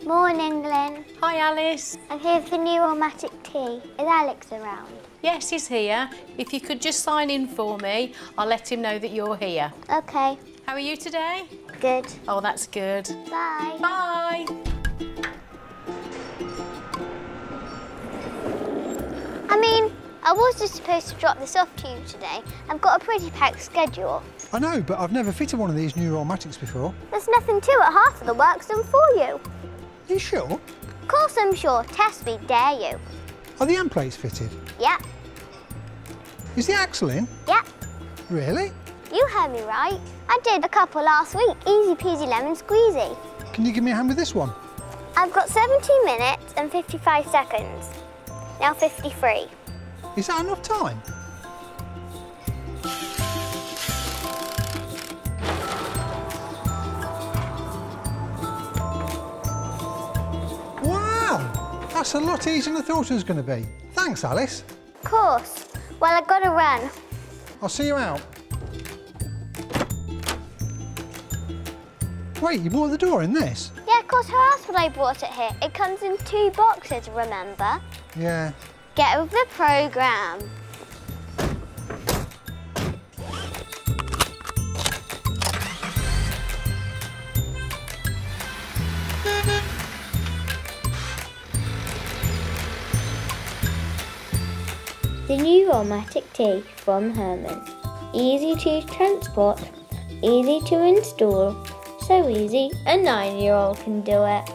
Morning, Lynn. Hi, Alice. I'm here for the new RollMatic T. Is Alex around? Yes, he's here. If you could just sign in for me, I'll let him know that you're here. Okay. How are you today? Good. Oh, that's good. Bye. Bye. I was just supposed to drop this off to you today. I've got a pretty packed schedule. I know, but I've never fitted one of these new RollMatics before. There's nothing to it. Half of the work's done for you. Are you sure? Of course I'm sure. Test me, dare you. Are the end plates fitted? Yep. Is the axle in? Yep. Really? You heard me right. I did a couple last week. Easy peasy lemon squeezy. Can you give me a hand with this one? I've got 17 minutes and 55 seconds. Now 53. Is that enough time? Wow! That's a lot easier than I thought it was going to be. Thanks, Alice. Of course. Well, I've got to run. I'll see you out. Wait, you bought the door in this? Yeah, of course. How else would I brought it here? It comes in 2 boxes, remember? Yeah. Get with the programme. The new RollMatic T from Hormann. Easy to transport, easy to install, so easy a 9-year-old can do it.